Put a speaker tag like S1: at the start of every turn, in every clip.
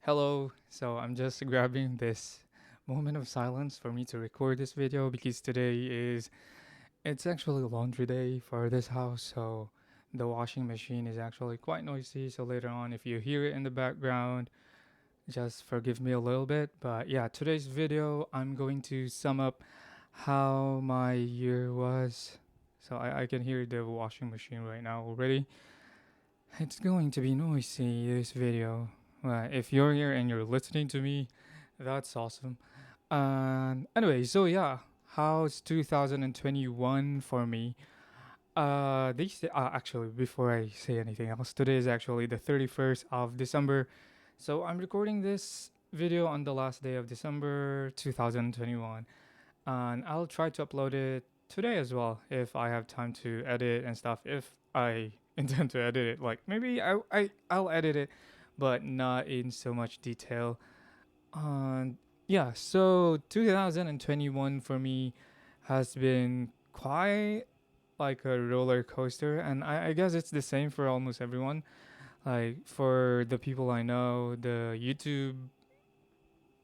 S1: Hello. So I'm just grabbing this moment of silence for me to record this video because today is it's actually laundry day for this house, so the washing machine is actually quite noisy. So later on if you hear it in the background, just forgive me a little bit. But yeah, today's video I'm going to sum up how my year was. So I can hear the washing machine right now already. It's going to be noisy, this video. If you're here and you're listening to me, that's awesome. Anyway, so yeah, how's 2021 for me? Actually, before I say anything else, today is actually the 31st of December. So I'm recording this video on the last day of December 2021. And I'll try to upload it today as well if I have time to edit and stuff. If I intend to edit it, like maybe I'll edit it, but not in so much detail. And yeah, so 2021 for me has been quite like a roller coaster, and I guess it's the same for almost everyone. Like for the people I know, the YouTube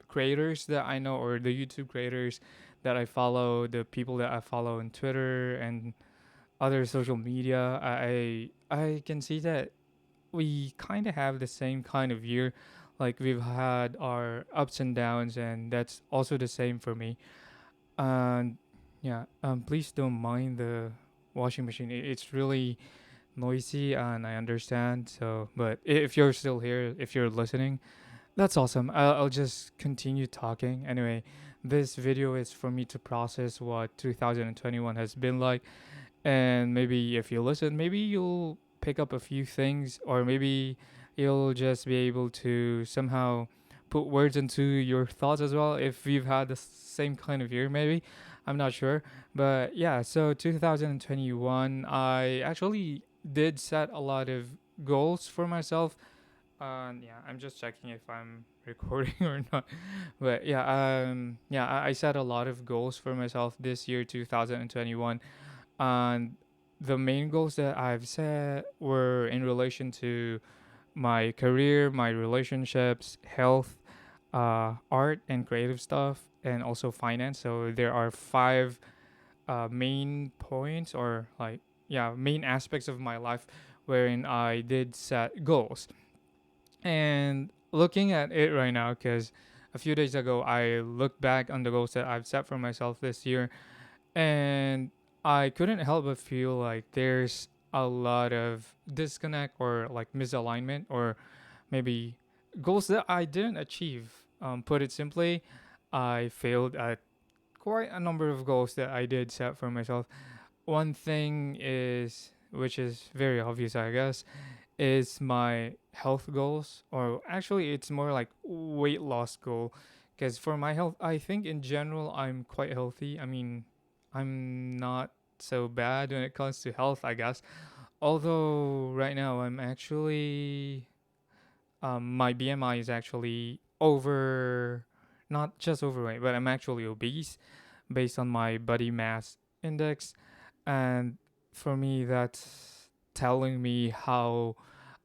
S1: creators that I know, or the YouTube creators that I follow, the people that I follow on Twitter and other social media, I can see that we kind of have the same kind of year. Like we've had our ups and downs, and that's also the same for me. And yeah, please don't mind the washing machine. It's really noisy, and I understand. So, but if you're still here, if you're listening, that's awesome. I'll just continue talking. Anyway, this video is for me to process what 2021 has been like. And maybe if you listen, maybe you'll pick up a few things, or maybe you'll just be able to somehow put words into your thoughts as well if you've had the same kind of year, maybe. I'm not sure. But yeah, so 2021, I actually did set a lot of goals for myself. Yeah, I'm just checking if I'm recording or not. But yeah, I set a lot of goals for myself this year, 2021. And the main goals that I've set were in relation to my career, my relationships, health, art and creative stuff, and also finance. So there are five main points, or like, yeah, main aspects of my life wherein I did set goals. And looking at it right now, because a few days ago I looked back on the goals that I've set for myself this year, and I couldn't help but feel like there's a lot of disconnect, or like misalignment, or maybe goals that I didn't achieve. Put it simply, I failed at quite a number of goals that I did set for myself. One thing is, which is very obvious, I guess, is my health goals, or actually it's more like weight loss goal. Because for my health, I think in general I'm quite healthy. I mean, I'm not so bad when it comes to health, I guess. Although right now I'm actually my BMI is actually over, not just overweight, but I'm actually obese based on my body mass index. And for me, that's telling me how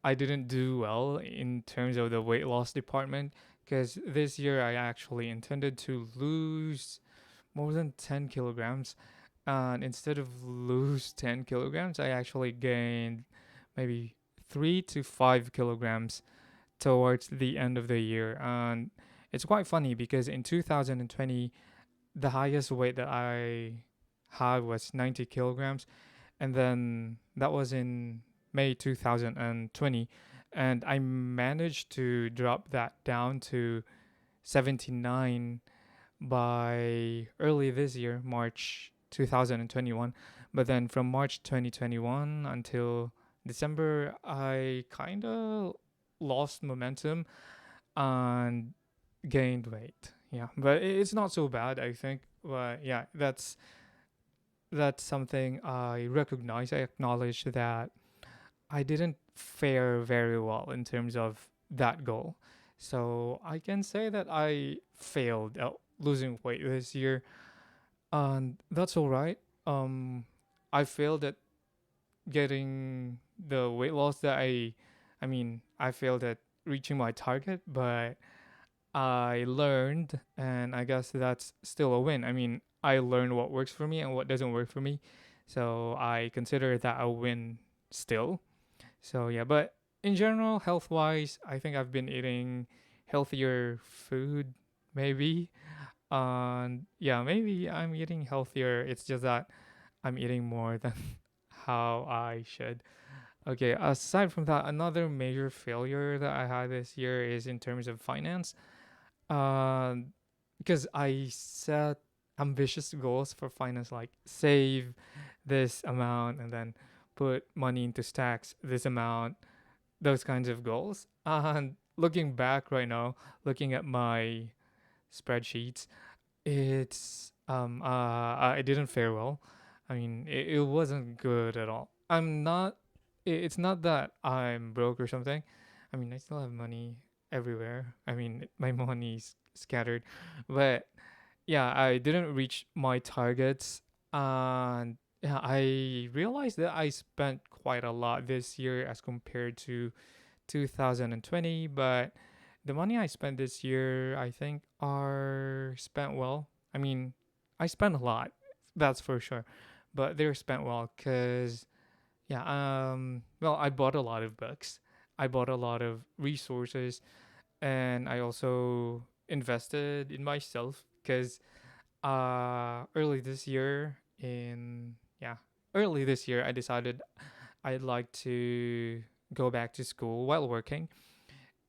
S1: I didn't do well in terms of the weight loss department, because this year I actually intended to lose more than 10 kilograms. And instead of lose 10 kilograms, I actually gained maybe 3 to 5 kilograms towards the end of the year. And it's quite funny because in 2020, the highest weight that I had was 90 kilograms. And then that was in May 2020. And I managed to drop that down to 79 by early this year, March 2021. But then from March 2021 until December, I kind of lost momentum and gained weight. Yeah, but it's not so bad, I think. But yeah, that's something I recognize. I acknowledge that I didn't fare very well in terms of that goal. So I can say that I failed at losing weight this year, and that's all right. I failed at getting the weight loss that I mean, I failed at reaching my target, but I learned, and I guess that's still a win. I mean, I learned what works for me and what doesn't work for me, so I consider that a win still. So yeah, but in general, health wise, I think I've been eating healthier food, maybe. And yeah, maybe I'm eating healthier. It's just that I'm eating more than how I should. Okay, aside from that, another major failure that I had this year is in terms of finance. Um, because I set ambitious goals for finance, like save this amount and then put money into stacks this amount, those kinds of goals. And looking back right now, looking at my spreadsheets, I didn't fare well. I mean, it wasn't good at all. It's not that I'm broke or something. I mean, I still have money everywhere. I mean, my money's scattered, but yeah, I didn't reach my targets, and yeah, I realized that I spent quite a lot this year as compared to 2020, but the money I spent this year, I think, are spent well. I mean, I spent a lot, that's for sure, but they're spent well because, yeah, well, I bought a lot of books, I bought a lot of resources, and I also invested in myself because early this year, in, yeah, early this year, I decided I'd like to go back to school while working,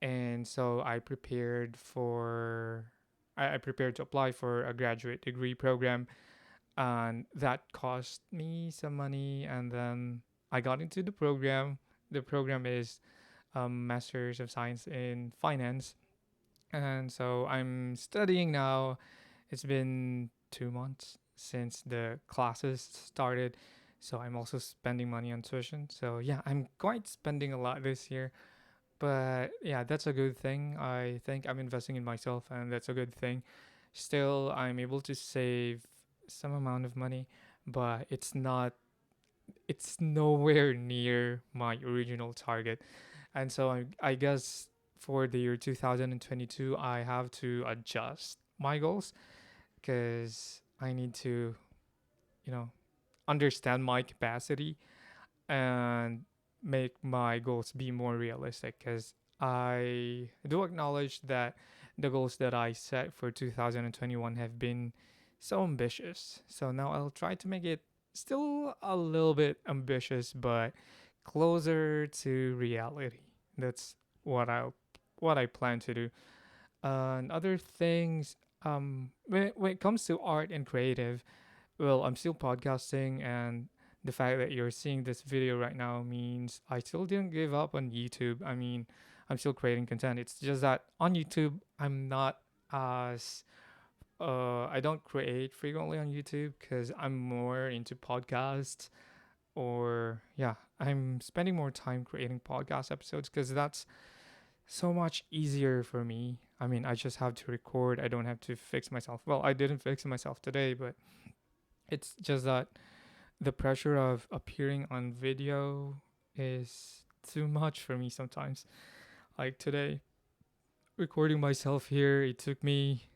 S1: and so I prepared to apply for a graduate degree program, and that cost me some money, and then I got into the program. The program is Masters of Science in Finance, and so I'm studying now. It's been 2 months since the classes started, so I'm also spending money on tuition. So yeah, I'm quite spending a lot this year, but yeah, that's a good thing. I think I'm investing in myself, and that's a good thing. Still, I'm able to save some amount of money, but it's nowhere near my original target. And so I guess for the year 2022, I have to adjust my goals because I need to, you know, understand my capacity and make my goals be more realistic, because I do acknowledge that the goals that I set for 2021 have been so ambitious. So now I'll try to make it still a little bit ambitious, but closer to reality. That's what I plan to do. And other things, when it comes to art and creative, well, I'm still podcasting, and the fact that you're seeing this video right now means I still didn't give up on YouTube. I mean, I'm still creating content. It's just that on YouTube, I'm not as I don't create frequently on YouTube because I'm more into podcasts, or yeah, I'm spending more time creating podcast episodes because that's so much easier for me. I mean, I just have to record. I don't have to fix myself. Well, I didn't fix myself today, but it's just that the pressure of appearing on video is too much for me sometimes. Like today, recording myself here, it took me,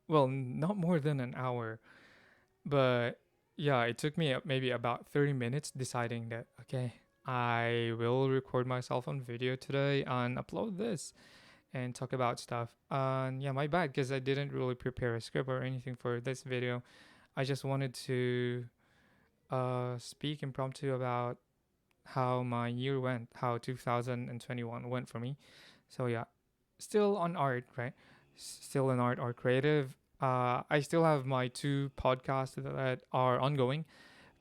S1: well, not more than an hour, but yeah, it took me maybe about 30 minutes deciding that, okay, I will record myself on video today and upload this and talk about stuff. And yeah, my bad because I didn't really prepare a script or anything for this video. I just wanted to speak impromptu about how my year went, how 2021 went for me. So yeah, still on art, right? Still in art or creative. I still have my two podcasts that are ongoing.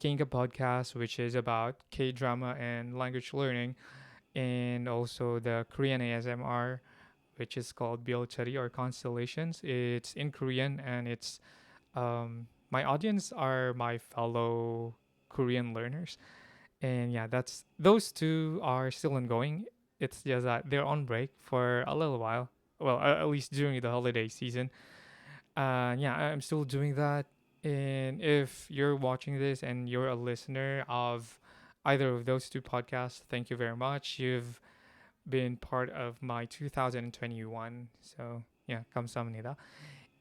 S1: Kinga podcast, which is about K drama and language learning, and also the Korean ASMR, which is called Byeolchari or Constellations. It's in Korean, and it's my audience are my fellow Korean learners, and yeah, that's those two are still ongoing. It's just that they're on break for a little while. Well, at least during the holiday season. Yeah, I'm still doing that. And if you're watching this and you're a listener of either of those two podcasts, thank you very much. You've been part of my 2021. So yeah, 감사합니다.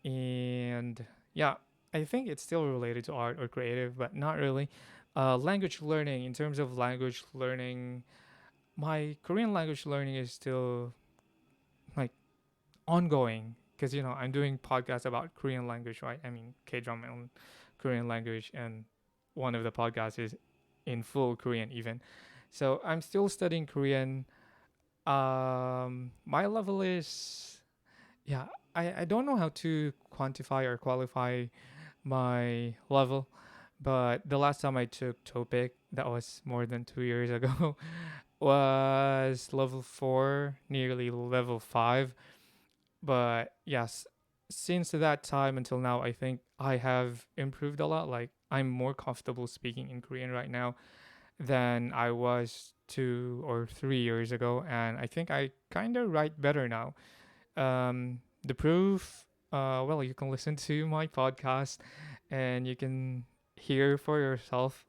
S1: And yeah, I think it's still related to art or creative, but not really. Language learning, in terms of language learning, my Korean language learning is still like ongoing because I'm doing podcasts about Korean language, right? I mean K drama and Korean language, and one of the podcasts is in full Korean even. So I'm still studying Korean. My level is, yeah. I don't know how to quantify or qualify my level, but the last time I took TOPIK, that was more than 2 years ago, was level 4, nearly level 5. But yes, since that time until now, I think I have improved a lot. Like, I'm more comfortable speaking in Korean right now than I was 2 or 3 years ago. And I think I kind of write better now. The proof, well, you can listen to my podcast and you can hear for yourself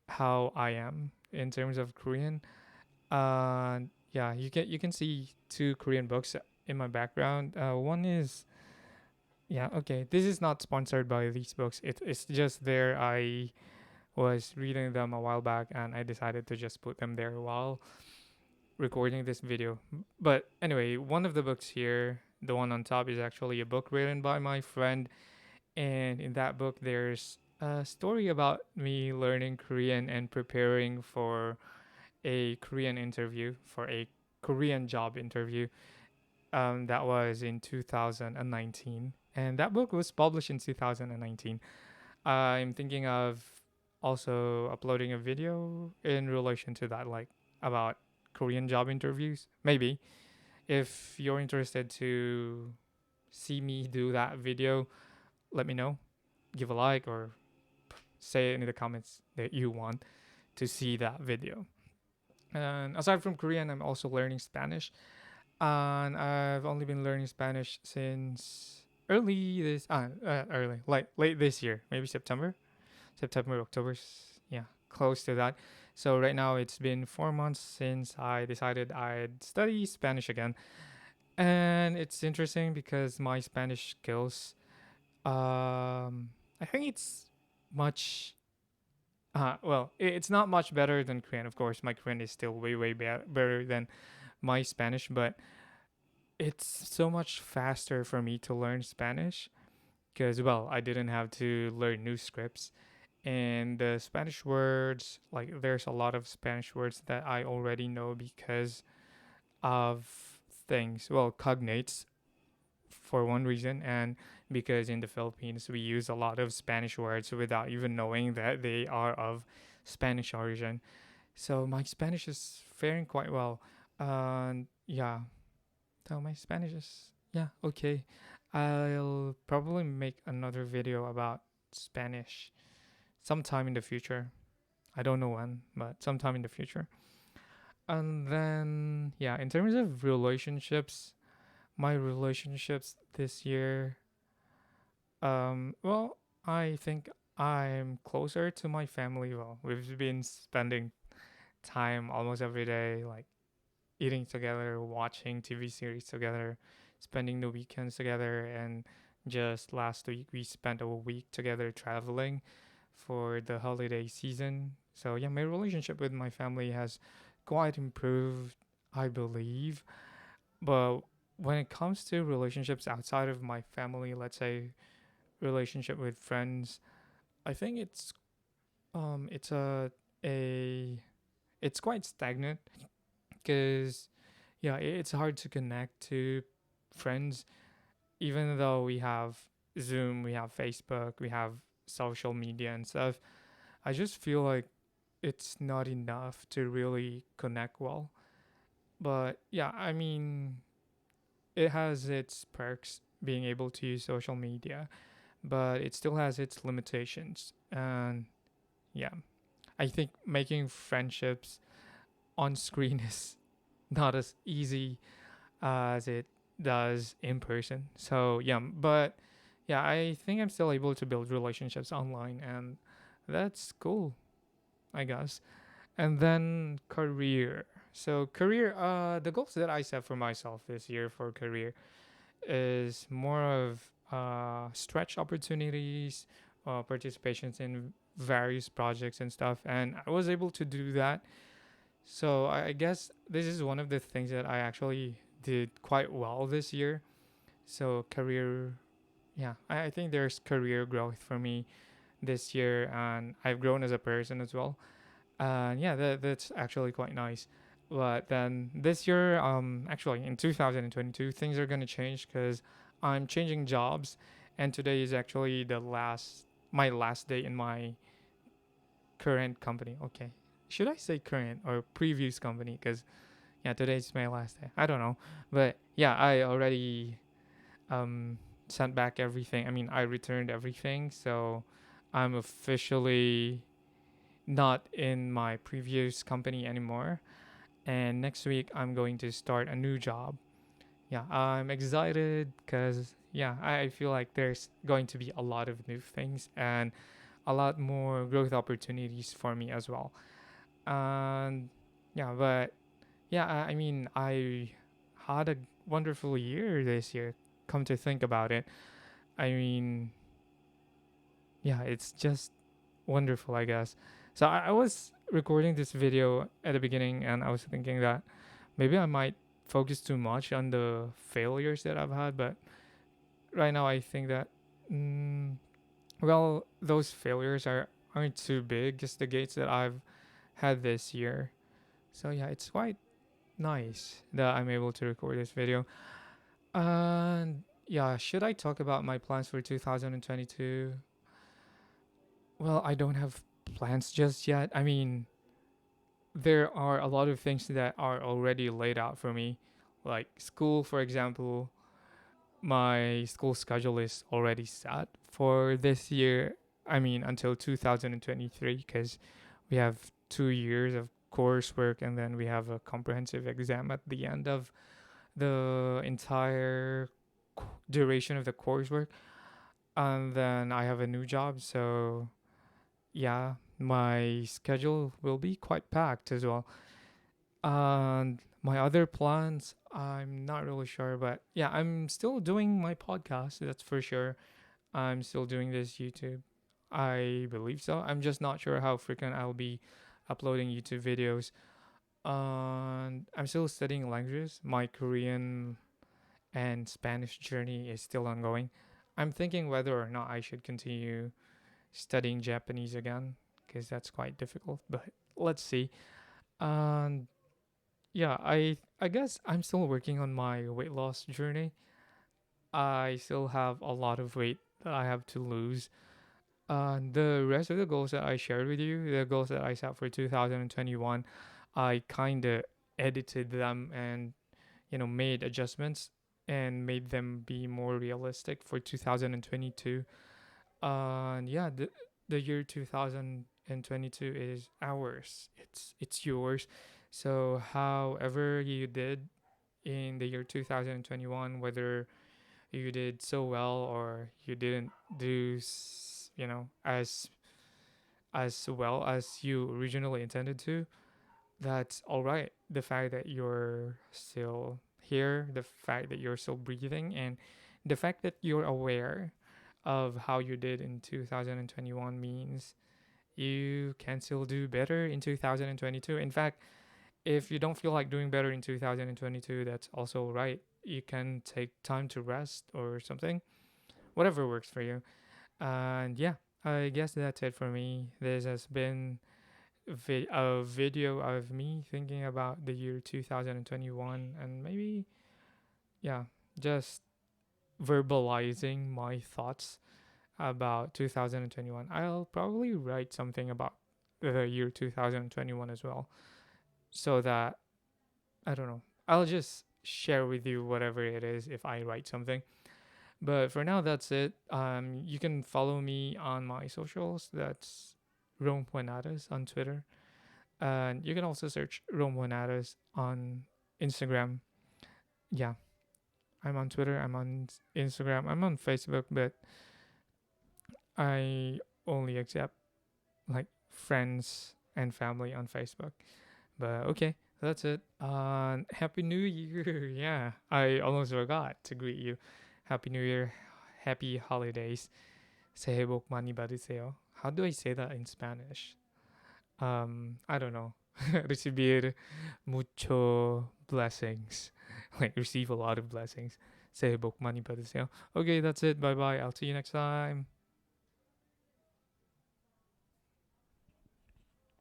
S1: how I am in terms of Korean. Yeah, you can see two Korean books in my background. One is, yeah, okay. This is not sponsored by these books. It's just there. I was reading them a while back, and I decided to just put them there while recording this video. But anyway, one of the books here, the one on top, is actually a book written by my friend, and in that book, there's a story about me learning Korean and preparing for a Korean interview, for a Korean job interview. That was in 2019, and that book was published in 2019. I'm thinking of also uploading a video in relation to that, like about Korean job interviews. Maybe if you're interested to see me do that video, let me know. Give a like or say in the comments that you want to see that video. And aside from Korean, I'm also learning Spanish. And I've only been learning Spanish since early, like late this year, maybe September, October, yeah, close to that. So right now it's been 4 months since I decided I'd study Spanish again, and it's interesting because my Spanish skills, I think it's much. Well, it's not much better than Korean. Of course, my Korean is still way better than my Spanish, but it's so much faster for me to learn Spanish because, well, I didn't have to learn new scripts. And the Spanish words, like, there's a lot of Spanish words that I already know because of things, well, cognates for one reason, and because in the Philippines we use a lot of Spanish words without even knowing that they are of Spanish origin. So my Spanish is faring quite well. Yeah, so my Spanish is, yeah, okay. I'll probably make another video about Spanish sometime in the future. I don't know when, but sometime in the future. And then, yeah, in terms of relationships, my relationships this year, well, I think I'm closer to my family. Well, we've been spending time almost every day, like eating together, watching TV series together, spending the weekends together, and just last week we spent a week together traveling for the holiday season. So yeah, my relationship with my family has quite improved, I believe. But when it comes to relationships outside of my family, let's say relationship with friends, I think it's a it's quite stagnant because yeah, it's hard to connect to friends even though we have Zoom, we have Facebook, we have social media and stuff. I just feel like it's not enough to really connect well. But yeah, I mean, it has its perks being able to use social media, but it still has its limitations. And yeah, I think making friendships on screen is not as easy as it does in person. So yeah, but yeah, I think I'm still able to build relationships online, and that's cool, I guess. And then career. So career, the goals that I set for myself this year for career is more of stretch opportunities, participations in various projects and stuff, and I was able to do that. So I guess this is one of the things that I actually did quite well this year. So career, yeah, I think there's career growth for me this year, and I've grown as a person as well. And yeah, that's actually quite nice. But then this year, actually in 2022, things are gonna change because I'm changing jobs, and today is actually my last day in my current company. Okay, should I say current or previous company? Because yeah, today's my last day. I don't know, but yeah, I already um sent back everything. I mean, I returned everything, so I'm officially not in my previous company anymore. And next week, I'm going to start a new job. Yeah, I'm excited because, yeah, I feel like there's going to be a lot of new things and a lot more growth opportunities for me as well. And yeah, but yeah, I mean, I had a wonderful year this year, come to think about it. I mean, yeah, it's just wonderful, I guess. So I was recording this video at the beginning and I was thinking that maybe I might focus too much on the failures that I've had, but right now I think that mm, well, those failures aren't too big, just the gates that I've had this year. So yeah, it's quite nice that I'm able to record this video. And yeah, should I talk about my plans for 2022? Well, I don't have plans just yet. I mean, there are a lot of things that are already laid out for me, like school, for example. My school schedule is already set for this year. I mean, until 2023, because we have 2 years of coursework and then we have a comprehensive exam at the end of the entire duration of the coursework. And then I have a new job, so yeah, my schedule will be quite packed as well. And my other plans, I'm not really sure, but yeah, I'm still doing my podcast, that's for sure. I'm still doing this YouTube. I believe so. I'm just not sure how frequent I'll be uploading YouTube videos. And I'm still studying languages. My Korean and Spanish journey is still ongoing. I'm thinking whether or not I should continue studying Japanese again because that's quite difficult, but let's see. And yeah, I guess I'm still working on my weight loss journey. I still have a lot of weight that I have to lose. The rest of the goals that I shared with you, the goals that I set for 2021, I kind of edited them and made adjustments and made them be more realistic for 2022. And yeah, the year 2022 is ours. It's yours. So however you did in the year 2021, whether you did so well or you didn't do as well as you originally intended to, that's all right. The fact that you're still here, the fact that you're still breathing, and the fact that you're aware of how you did in 2021 means you can still do better in 2022. In fact, if you don't feel like doing better in 2022, that's also right. You can take time to rest or something, whatever works for you. And yeah, I guess that's it for me. This has been a video of me thinking about the year 2021 and maybe, yeah, just verbalizing my thoughts about 2021. I'll probably write something about the year 2021 as well so that, I don't know, I'll just share with you whatever it is if I write something. But for now, that's it. You can follow me on my socials. That's Rome Juanadas on Twitter. And you can also search Rome Juanadas on Instagram. Yeah, I'm on Twitter. I'm on Instagram. I'm on Facebook, but I only accept like friends and family on Facebook. But okay, That's it. Happy New Year. Yeah, I almost forgot to greet you. Happy New Year. Happy holidays. 새해 복 많이 받으세요. How do I say that in Spanish? I don't know. Recibir mucho blessings. Like receive a lot of blessings. 새해 복 많이 받으세요. Okay, that's it. Bye bye. I'll see you next time.